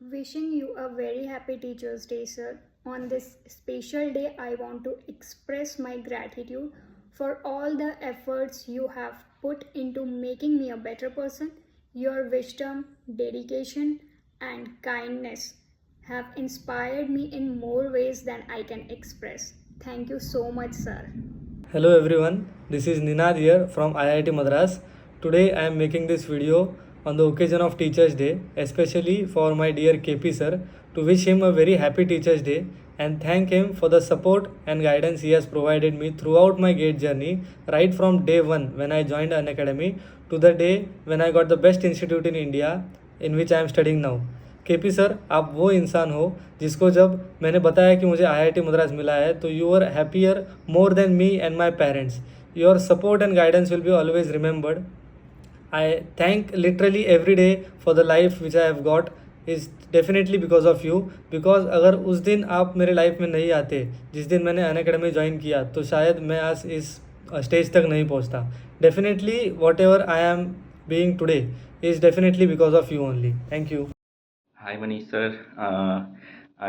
Wishing you a very happy Teachers' Day, sir. On this special day, I want to express my gratitude for all the efforts you have put into making me a better person. Your wisdom, dedication, and kindness have inspired me in more ways than I can express. Thank you so much, sir. Hello everyone, this is Ninad here from IIT Madras. Today I am making this video on the occasion of Teachers Day, especially for my dear KP sir, to wish him a very happy Teachers Day and thank him for the support and guidance he has provided me throughout my GATE journey, right from day 1 when I joined an academy to the day when I got the best institute in India in which I am studying now. KP sir, आप वो इंसान हो जिसको जब मैंने बताया कि मुझे आईआईटी मद्रास मिला है तो you are happier more than me and my parents. Your support and guidance will be always remembered. I thank literally every day for the life which I have got is definitely because of you. Because अगर उस दिन आप मेरे life में नहीं आते जिस दिन मैंने अनअकैडमी ज्वाइन किया तो शायद मैं आज इस स्टेज तक नहीं पहुंचता. Definitely what ever I am being today is definitely because of you only. Thank you. Hi Manish sir,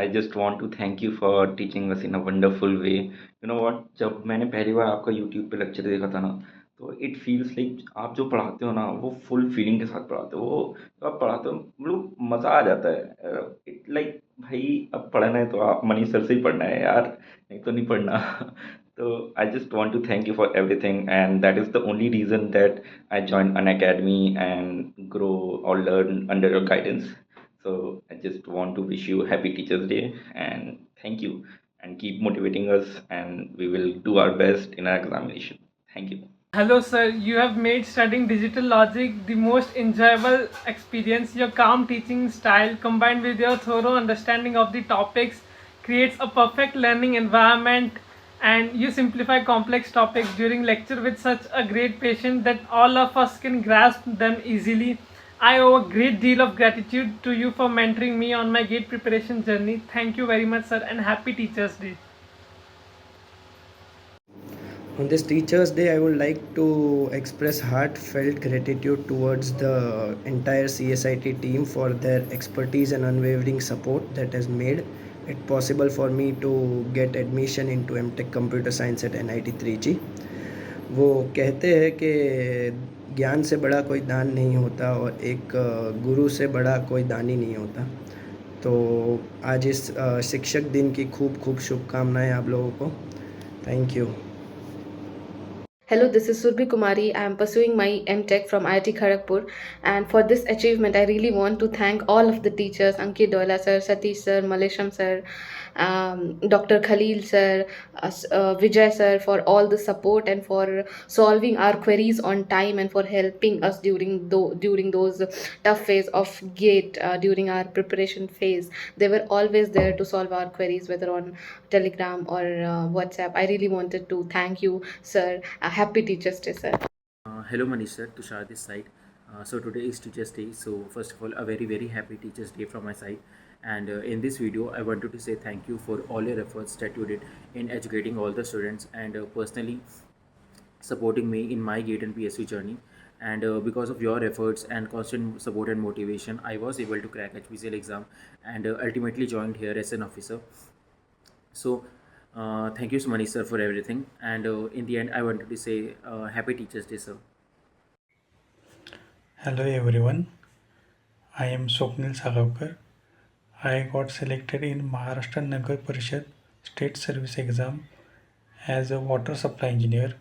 I just want to thank you for teaching us in a wonderful way. You know what, जब मैंने पहली बार आपका YouTube पे lecture देखा था ना तो it feels like आप जो पढ़ाते हो ना वो फुल फीलिंग के साथ पढ़ाते हो. वो जो आप पढ़ाते हो मतलब मज़ा आ जाता है. इट लाइक भाई अब पढ़ना है तो आप मनीष सर से ही पढ़ना है यार, नहीं तो नहीं पढ़ना. तो I just want to thank you for everything and that is the only reason that I join Unacademy and grow और learn under your guidance. So I just want to wish you happy Teachers Day and thank you and keep motivating us and we will do our best in our examination. Thank you. Hello sir, you have made studying digital logic the most enjoyable experience. Your calm teaching style combined with your thorough understanding of the topics creates a perfect learning environment, and you simplify complex topics during lecture with such a great patience that all of us can grasp them easily. I owe a great deal of gratitude to you for mentoring me on my GATE preparation journey. Thank you very much sir and happy Teachers Day. On this Teachers' Day, I would like to express heartfelt gratitude towards the entire CSIT team for their expertise and unwavering support that has made it possible for me to get admission into MTech Computer Science at NIT 3G. वो कहते हैं कि ज्ञान से बड़ा कोई दान नहीं होता और एक गुरु से बड़ा कोई दानी नहीं होता. तो आज इस शिक्षक दिन की खूब खूब शुभकामनाएं आप लोगों को. Thank you. Hello, this is Surbhi Kumari. I am pursuing my MTech from IIT Kharagpur, and for this achievement, I really want to thank all of the teachers: Ankit Doila sir, Satish sir, Malesham sir, Dr. Khalil sir, Vijay sir, for all the support and for solving our queries on time and for helping us during those tough phase of GATE during our preparation phase. They were always there to solve our queries, whether on Telegram or WhatsApp. I really wanted to thank you, sir. Happy Teachers Day, sir. Hello Manish sir, Tushar this side. So today is Teachers Day, so first of all a very happy Teachers Day from my side. And in this video I wanted to say thank you for all your efforts that you did in educating all the students and personally supporting me in my GATE and PSU journey. And because of your efforts and constant support and motivation, I was able to crack HPCL exam and ultimately joined here as an officer. So thank you so much sir for everything, and in the end I wanted to say happy Teachers Day sir. Hello everyone, I am Swapnil Sagavkar. I got selected in Maharashtra Nagar Parishad State Service Exam as a water supply engineer.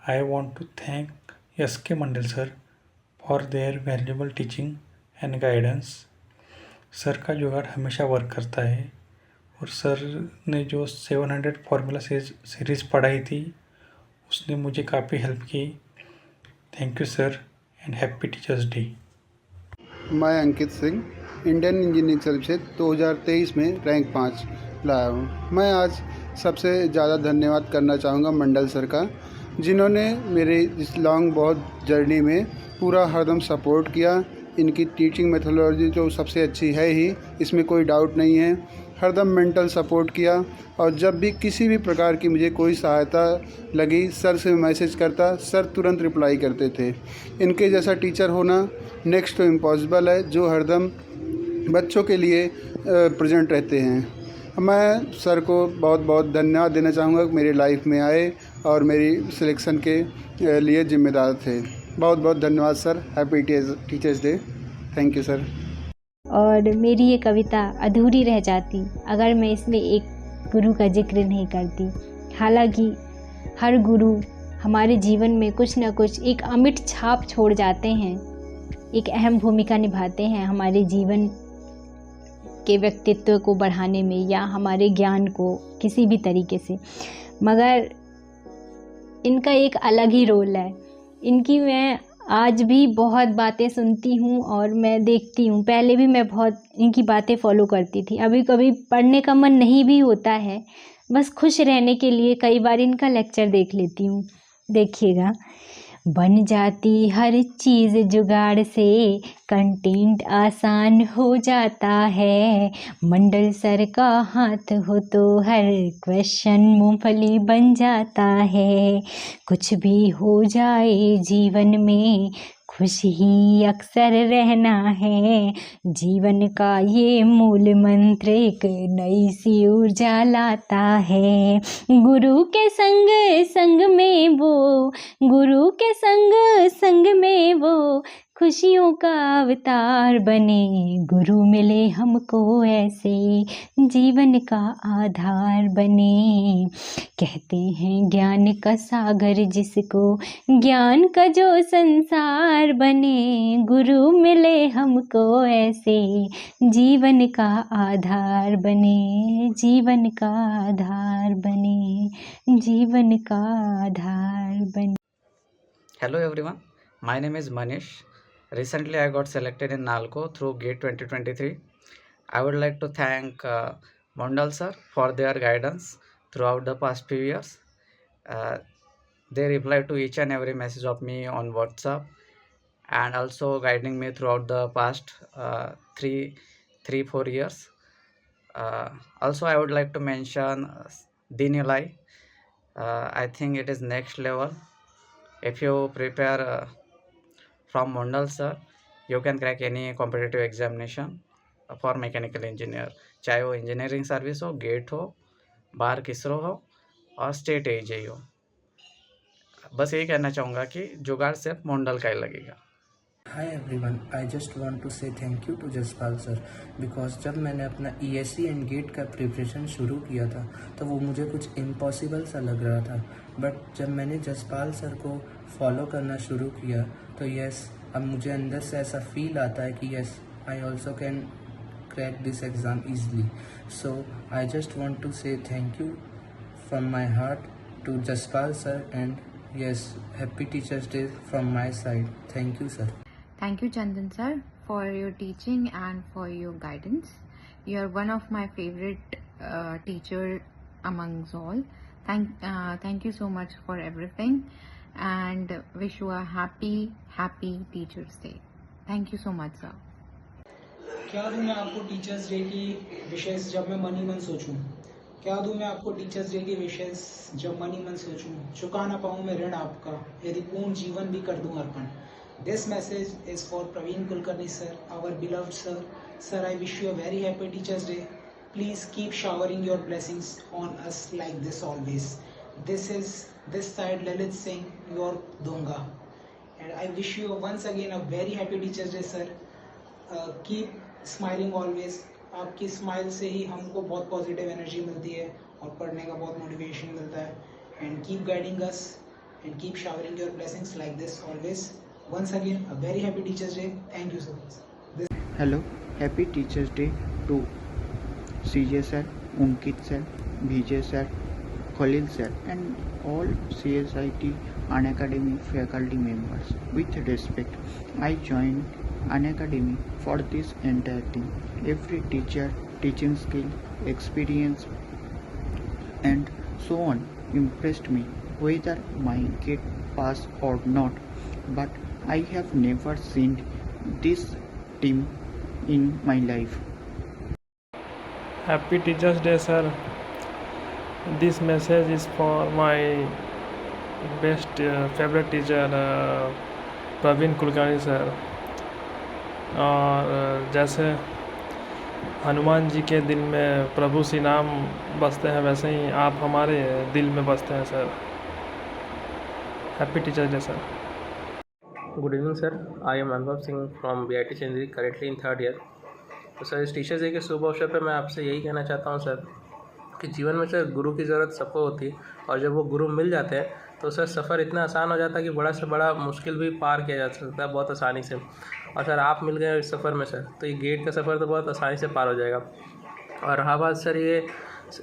I want to thank S.K. Mandal sir for their valuable teaching and guidance. Sir का जुगाड़ हमेशा work करता है और sir ने जो 700 formula series पढ़ाई थी उसने मुझे काफ़ी हेल्प की. Thank you sir and happy teachers day. मैं Ankit Singh Indian engineering services 2023 में रैंक 5 लाया हूँ. मैं आज सबसे ज़्यादा धन्यवाद करना चाहूँगा मंडल सर का, जिन्होंने मेरे इस लॉन्ग बहुत जर्नी में पूरा हरदम सपोर्ट किया. इनकी टीचिंग मेथोडोलॉजी जो सबसे अच्छी है ही, इसमें कोई डाउट नहीं है. हरदम मेंटल सपोर्ट किया और जब भी किसी भी प्रकार की मुझे कोई सहायता लगी सर से मैसेज करता, सर तुरंत रिप्लाई करते थे. इनके जैसा टीचर होना नेक्स्ट टू इम्पॉसिबल है, जो हरदम बच्चों के लिए प्रेजेंट रहते हैं। मैं सर को बहुत बहुत धन्यवाद देना चाहूँगा कि मेरी लाइफ में आए और मेरी सिलेक्शन के लिए जिम्मेदार थे। बहुत बहुत धन्यवाद sir. Happy teachers day. Thank you sir. और मेरी ये कविता अधूरी रह जाती अगर मैं इसमें एक गुरु का जिक्र नहीं करती। हालांकि हर गुरु हमारे जीवन में कुछ न कुछ एक अमिट छाप छोड़ जाते हैं, एक अहम भूमिका निभाते हैं हमारे जीवन के व्यक्तित्व को बढ़ाने में या हमारे ज्ञान को किसी भी तरीके से। मगर इनका एक अलग ही रोल है। इनकी मैं आज भी बहुत बातें सुनती हूँ और मैं देखती हूँ। पहले भी मैं बहुत इनकी बातें फॉलो करती थी। अभी कभी पढ़ने का मन नहीं भी होता है, बस खुश रहने के लिए कई बार इनका लेक्चर देख लेती हूँ। देखिएगा, बन जाती हर चीज़ जुगाड़ से, कंटेंट आसान हो जाता है। मंडल सर का हाथ हो तो हर क्वेश्चन मूंगफली बन जाता है। कुछ भी हो जाए जीवन में, खुश ही अक्सर रहना है। जीवन का ये मूल मंत्र एक नई सी ऊर्जा लाता है। गुरु के संग संग में वो, गुरु के संग संग में वो खुशियों का अवतार बने। गुरु मिले हमको ऐसे, जीवन का आधार बने। कहते हैं ज्ञान का सागर जिसको, ज्ञान का जो संसार बने। गुरु मिले हमको ऐसे, जीवन का आधार बने। जीवन का आधार बने, जीवन का आधार बने। Hello everyone, my name is Manish. Recently I got selected in NALCO through GATE 2023. I would like to thank Mondal sir for their guidance throughout the past few years. They replied to each and every message of me on WhatsApp and also guiding me throughout the past 3-4 years. Also I would like to mention Dinilai. I think it is next level. If you prepare from Mondal sir, you can crack any competitive examination for mechanical engineer, चाहे वो engineering service हो, gate हो, बार किसरो हो और state एजे हो। बस यही कहना चाहूँगा कि जुगाड़ सिर्फ मोंडल का ही लगेगा। Hi everyone, I just want to say thank you to Jaspal sir, because जब मैंने अपना ईएससी एंड गेट का प्रिपरेशन शुरू किया था तो वो मुझे कुछ इम्पॉसिबल सा लग रहा था। बट जब मैंने जसपाल सर को फॉलो करना शुरू किया तो यस, अब मुझे अंदर से ऐसा फील आता है कि yes, I also can crack this exam easily. So I just want to say thank you from my heart to Jaspal sir and yes, happy teachers day from my side. Thank you sir. Thank you, Chandan sir, for your teaching and for your guidance. You are one of my favorite teacher amongst all. Thank you so much for everything, and wish you a happy Teachers Day. Thank you so much, sir. क्या दूं मैं आपको teachers day की विशेष जब मैं मन ही मन सोचूं? क्या दूं मैं आपको टीचर्स डे की विशेष जब मन ही मन सोचूं? चुका ना पाऊं मैं ऋण आपका, यदि पूर्ण जीवन भी कर दूं अर्पण। This message is for Praveen Kulkarni sir, our beloved sir. Sir, I wish you a very happy Teachers Day. Please keep showering your blessings on us like this always. This side Lalit Singh, your Donga. And I wish you once again a very happy Teachers Day, sir. Keep smiling always. आपकी smile से ही हमको बहुत positive energy मिलती है और पढ़ने का बहुत मोटिवेशन मिलता है। And keep guiding us and keep showering your blessings like this always. Once again, a very happy Teachers Day. Thank you so much. Hello, happy Teachers Day to CJ sir, Unkit sir, Vijay sir, Khalil sir, and all CSIT Unacademy faculty members. With respect, I joined Unacademy for this entire thing. Every teacher, teaching skill, experience, and so on impressed me, whether my get pass or not. But I have never seen this team in my life. Happy Teachers Day, sir. This message is for my best favorite teacher, Praveen Kulkarni sir. और जैसे हनुमान जी के दिल में प्रभु श्री नाम बसते हैं, वैसे ही आप हमारे दिल में बसते हैं sir. Happy teachers day sir. Good evening, sir. I am Anubhav Singh from BIT Chandri, currently in third year. तो सर इस टीचर्स डे के शुभ अवसर पर मैं आपसे यही कहना चाहता हूँ सर कि जीवन में सर गुरु की ज़रूरत सबको होती है, और जब वो गुरु मिल जाते हैं तो सर सफ़र इतना आसान हो जाता है कि बड़ा से बड़ा मुश्किल भी पार किया जा सकता है बहुत आसानी से। और सर आप मिल गए इस सफ़र में सर, तो ये गेट का सफ़र तो बहुत आसानी से पार हो जाएगा। और रहा बात सर ये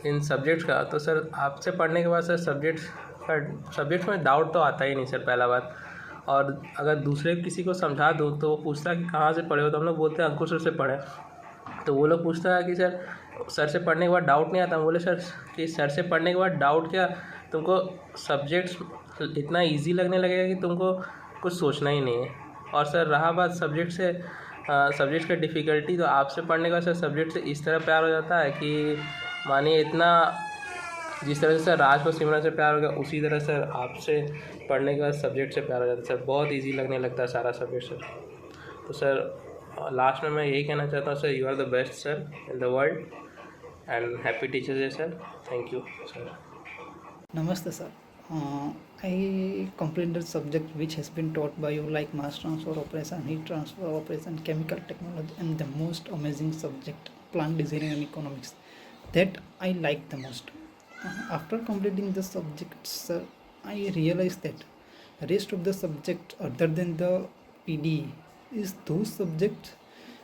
इन सब्जेक्ट्स का, तो सर आपसे पढ़ने के बाद सर सब्जेक्ट्स में डाउट तो आता ही नहीं सर, पहला बात। और अगर दूसरे किसी को समझा दूँ तो वो पूछता है कि कहाँ से पढ़े हो, तो हम लोग बोलते हैं अंकुर सर से पढ़े। तो वो लोग पूछता है कि सर से पढ़ने के बाद डाउट नहीं आता। हम बोले सर कि सर से पढ़ने के बाद डाउट क्या, तुमको सब्जेक्ट्स इतना इजी लगने लगेगा कि तुमको कुछ सोचना ही नहीं है। और सर रहा बात सब्जेक्ट्स का डिफ़िकल्टी, तो आपसे पढ़ने का सर सब्जेक्ट से इस तरह प्यार हो जाता है कि मानिए इतना, जिस तरह से सर राज को सिमरन से प्यार हो गया, उसी तरह सर आपसे पढ़ने के बाद सब्जेक्ट से प्यार हो जाता है सर। बहुत ईजी लगने लगता है सारा सब्जेक्ट सर। तो सर लास्ट में मैं यही कहना चाहता हूँ sir, you are the best sir in the world, and happy teachers day sir. Thank you sir. Namaste sir. I complete the subject which has been taught by you, like mass transfer operation, heat transfer operation, chemical technology, and the most amazing subject, plant design and economics, that I like the most. After completing the subject sir, I realized that rest of the subject other than the PD is those subjects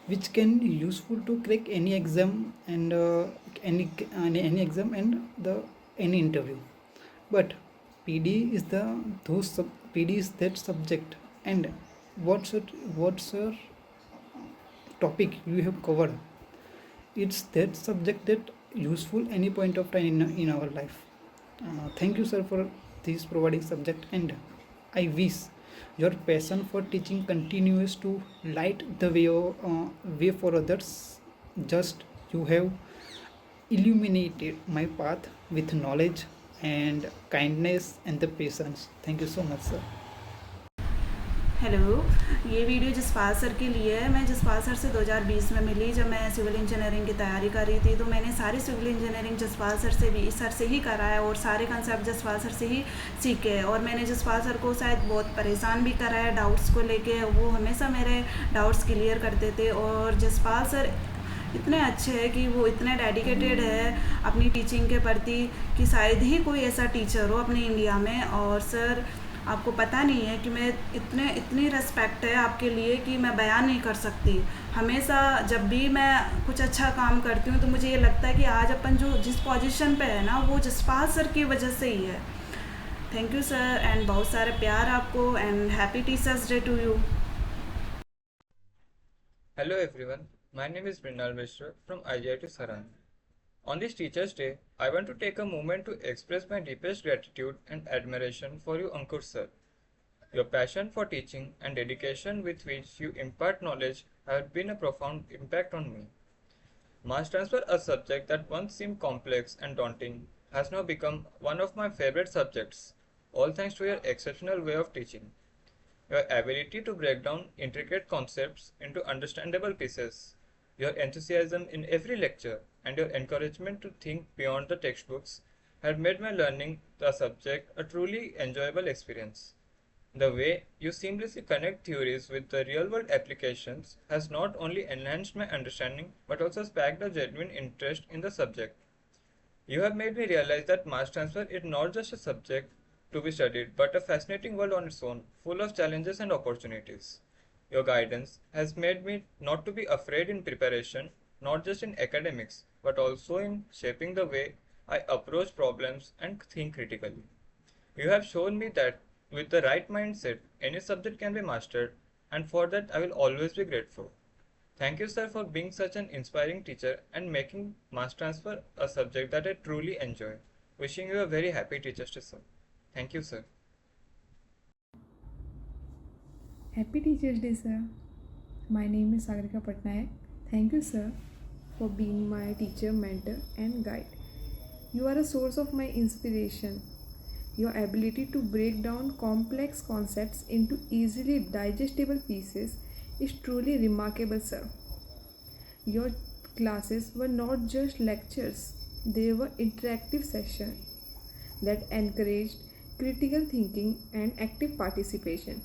which can useful to crack any exam and any exam and the any interview. But PD is PD is that subject, and what's topic you have covered, it's that subject that useful any point of time in our life. Thank you sir for this providing subject, and I wish your passion for teaching continues to light the way for others. Just you have illuminated my path with knowledge and kindness and the patience. Thank you so much sir. Hello, ये video Jaspal sir के लिए है। मैं Jaspal sir से 2020 में मिली, जब मैं civil engineering की तैयारी कर रही थी। तो मैंने सारी सिविल इंजीनियरिंग जसपाल सर से ही करा है, और सारे कंसेप्ट जसपाल सर से ही सीखे हैं। और मैंने जसपाल सर को शायद बहुत परेशान भी करा है डाउट्स को लेके। वो हमेशा मेरे डाउट्स क्लियर करते थे, और जसपाल सर इतने अच्छे हैं कि वो इतने डेडिकेटेड है अपनी टीचिंग के प्रति कि शायद ही कोई ऐसा टीचर हो अपने इंडिया में। और सर आपको पता नहीं है कि मैं इतनी रिस्पेक्ट है आपके लिए कि मैं बयान नहीं कर सकती। हमेशा जब भी मैं कुछ अच्छा काम करती हूँ तो मुझे ये लगता है कि आज अपन जिस पोजीशन पे है ना, वो जसपाल सर की वजह से ही है। थैंक यू सर, एंड बहुत सारे प्यार आपको, and happy teachers day to you. Hello everyone, my name is Mrinal Mishra from IIT Saran. On this Teachers Day, I want to take a moment to express my deepest gratitude and admiration for you, Ankur sir. Your passion for teaching and dedication with which you impart knowledge have been a profound impact on me. Mass transfer, a subject that once seemed complex and daunting, has now become one of my favorite subjects, all thanks to your exceptional way of teaching. Your ability to break down intricate concepts into understandable pieces, your enthusiasm in every lecture, and your encouragement to think beyond the textbooks have made my learning the subject a truly enjoyable experience. The way you seamlessly connect theories with the real-world applications has not only enhanced my understanding but also sparked a genuine interest in the subject. You have made me realize that mass transfer is not just a subject to be studied, but a fascinating world on its own, full of challenges and opportunities. Your guidance has made me not to be afraid in preparation, not just in academics, but also in shaping the way I approach problems and think critically. You have shown me that with the right mindset, any subject can be mastered, and for that I will always be grateful. Thank you, sir, for being such an inspiring teacher and making mass transfer a subject that I truly enjoy. Wishing you a very happy Teachers' Day, sir. Thank you, sir. Happy Teachers' Day, sir. My name is Sagarika Patnaik. Thank you, sir, for being my teacher, mentor, and guide. You are a source of my inspiration. Your ability to break down complex concepts into easily digestible pieces is truly remarkable, sir. Your classes were not just lectures, they were interactive sessions that encouraged critical thinking and active participation.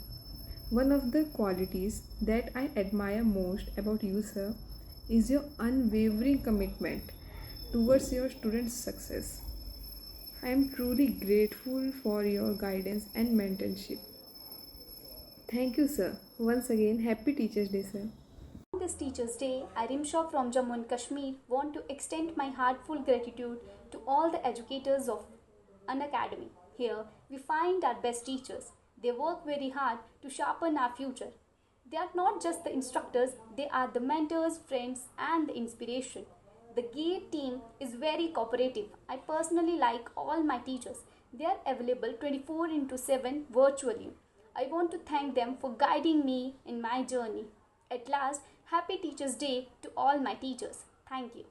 One of the qualities that I admire most about you, sir, is your unwavering commitment towards your students' success. I am truly grateful for your guidance and mentorship. Thank you, sir. Once again, happy Teachers' Day, sir. On this Teachers' Day, I, Rimsha from Jammu and Kashmir, want to extend my heartfelt gratitude to all the educators of an academy. Here, we find our best teachers. They work very hard to sharpen our future. They are not just the instructors, they are the mentors, friends, and the inspiration. The GATE team is very cooperative. I personally like all my teachers. They are available 24/7 virtually. I want to thank them for guiding me in my journey. At last, happy Teachers' Day to all my teachers. Thank you.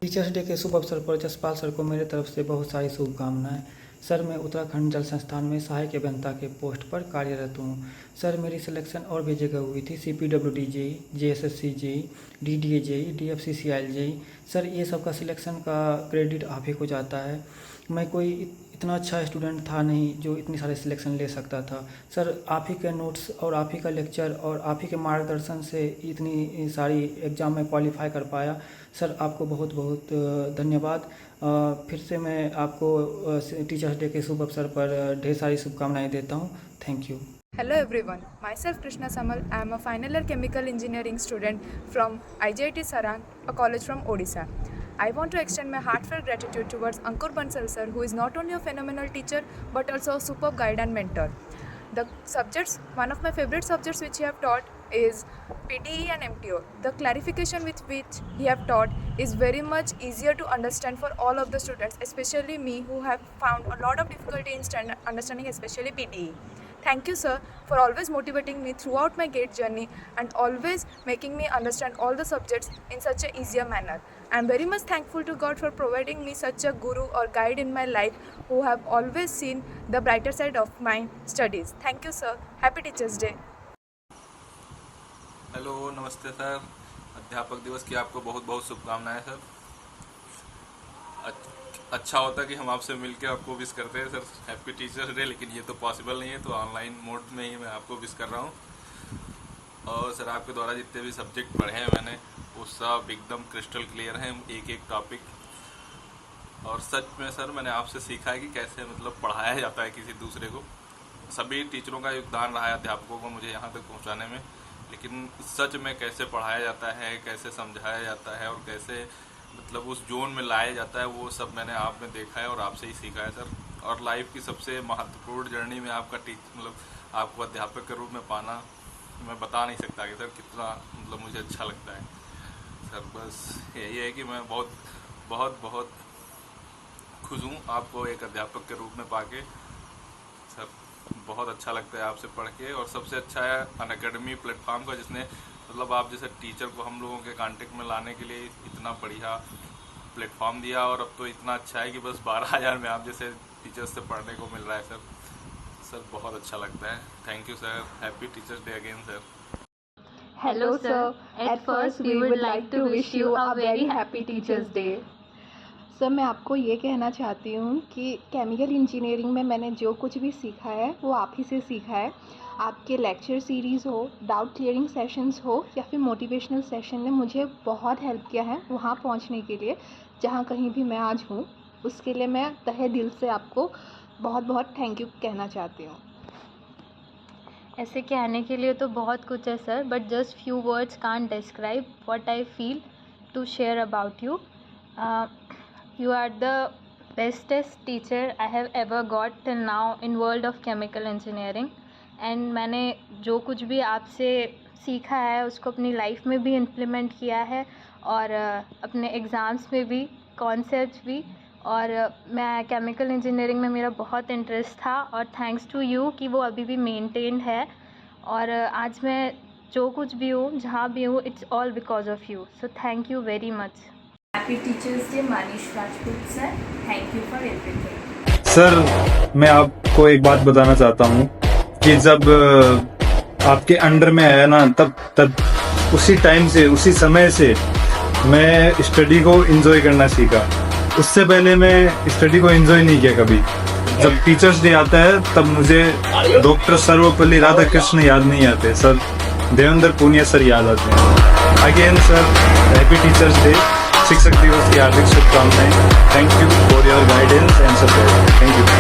Teachers day के शुभ अवसर पर Jaspal sir को मेरे तरफ से बहुत सारी शुभकामनाएं। सर, मैं उत्तराखंड जल संस्थान में सहायक अभियंता के पोस्ट पर कार्यरत हूँ। सर, मेरी सिलेक्शन और भी जगह हुई थी, CPWD JEE, JSSC JEE, DDA JEE, DFCCIL JEE। Sir, ये सब का सिलेक्शन का क्रेडिट आप ही को जाता है। मैं कोई इतना अच्छा स्टूडेंट था नहीं जो इतनी सारे सिलेक्शन ले सकता था। सर, आप ही के नोट्स और आप ही का लेक्चर और आप ही के मार्गदर्शन से इतनी सारी एग्ज़ाम में क्वालिफाई कर पाया। सर, आपको बहुत बहुत धन्यवाद। फिर से मैं आपको टीचर्स डे के शुभ अवसर पर ढेर सारी शुभकामनाएं देता हूं। Thank you. Hello everyone, myself Krishna Samal. I am a final year chemical engineering student from IJIT Sarang, a college from Odisha. I want to extend my heartfelt gratitude towards Ankur Bansal sir, who is not only a phenomenal teacher but also a superb guide and mentor. The subjects, one of my favorite subjects which he have taught is PDE and MTO. The clarification with which he have taught is very much easier to understand for all of the students, especially me who have found a lot of difficulty in understanding especially PDE. Thank you, sir, for always motivating me throughout my GATE journey and always making me understand all the subjects in such an easier manner. I am very much thankful to God for providing me such a guru or guide in my life who have always seen the brighter side of my studies. Thank you, sir. Happy Teachers' Day. Hello, नमस्ते sir. अध्यापक दिवस की आपको बहुत बहुत शुभकामनाएं sir. अच्छा होता कि हम आपसे मिलकर आपको विश करते हैं सर, हैप्पी टीचर्स डे, लेकिन ये तो पॉसिबल नहीं है, तो ऑनलाइन मोड में ही मैं आपको विश कर रहा हूँ। और सर, आपके द्वारा जितने भी सब्जेक्ट पढ़े हैं मैंने, वो सब एकदम क्रिस्टल क्लियर हैं, एक एक टॉपिक। और सच में सर, मैंने आपसे सीखा है कि कैसे मतलब पढ़ाया जाता है किसी दूसरे को। सभी टीचरों का योगदान रहा है अध्यापकों को मुझे यहाँ तक पहुँचाने में, लेकिन सच में कैसे पढ़ाया जाता है, कैसे समझाया जाता है और कैसे मतलब उस जोन में लाया जाता है, वो सब मैंने आप में देखा है और आपसे ही सीखा है सर। और लाइफ की सबसे महत्वपूर्ण जर्नी में आपका मतलब आपको अध्यापक के रूप में पाना, मैं बता नहीं सकता कि सर कितना मतलब मुझे अच्छा लगता है सर। बस यही है कि मैं बहुत बहुत बहुत खुश हूँ आपको एक अध्यापक के रूप में पाके सर। बहुत अच्छा लगता है आपसे पढ़ के, और सबसे अच्छा है अनअकैडमी प्लेटफॉर्म का, जिसने मतलब आप जैसे टीचर को हम लोगों के कांटेक्ट में लाने के लिए इतना बढ़िया प्लेटफॉर्म दिया। और अब तो इतना अच्छा है कि बस 12,000 में आप जैसे टीचर्स से पढ़ने को मिल रहा है सर। सर, बहुत अच्छा लगता है। Thank you sir. Happy teachers day again sir. Hello sir, at first we would like to wish you a very happy Teachers Day. Sir, मैं आपको ये कहना चाहती हूँ कि केमिकल इंजीनियरिंग में मैंने जो कुछ भी सीखा है वो आप ही से सीखा है। आपके लेक्चर सीरीज़ हो, डाउट क्लियरिंग सेशंस हो या फिर मोटिवेशनल सेशन ने मुझे बहुत हेल्प किया है वहाँ पहुँचने के लिए जहाँ कहीं भी मैं आज हूँ। उसके लिए मैं तहे दिल से आपको बहुत बहुत थैंक यू कहना चाहती हूँ। ऐसे कहने के लिए तो बहुत कुछ है sir, but just few words can't describe what I feel to share about you. You are the bestest teacher I have ever got till now in world of chemical engineering, and मैंने जो कुछ भी आपसे सीखा है उसको अपनी life में भी इम्प्लीमेंट किया है और अपने एग्ज़ाम्स में भी, कॉन्सेप्ट्स भी। और मैं केमिकल इंजीनियरिंग में मेरा बहुत इंटरेस्ट था और थैंक्स टू यू कि वो अभी भी मेंटेन्ड है। और आज मैं जो कुछ भी हूँ, जहाँ भी हूँ, it's all because of you. So thank you very much. Happy teachers day Manish Rajput sir, thank you for everything. Sir, मैं आपको एक बात बताना चाहता हूँ कि जब आपके अंडर में आया ना, तब उसी टाइम से, उसी समय से मैं स्टडी को एंजॉय करना सीखा। उससे पहले मैं स्टडी को एंजॉय नहीं किया कभी। जब टीचर्स डे आता है तब मुझे डॉक्टर सर्वपल्ली राधाकृष्ण याद नहीं आते, सर देवेंद्र पूनिया सर याद आते हैं। Again sir, happy teachers day. शिक्षक दिवस की हार्दिक शुभकामनाएं। Thank you for your guidance and support. Thank you.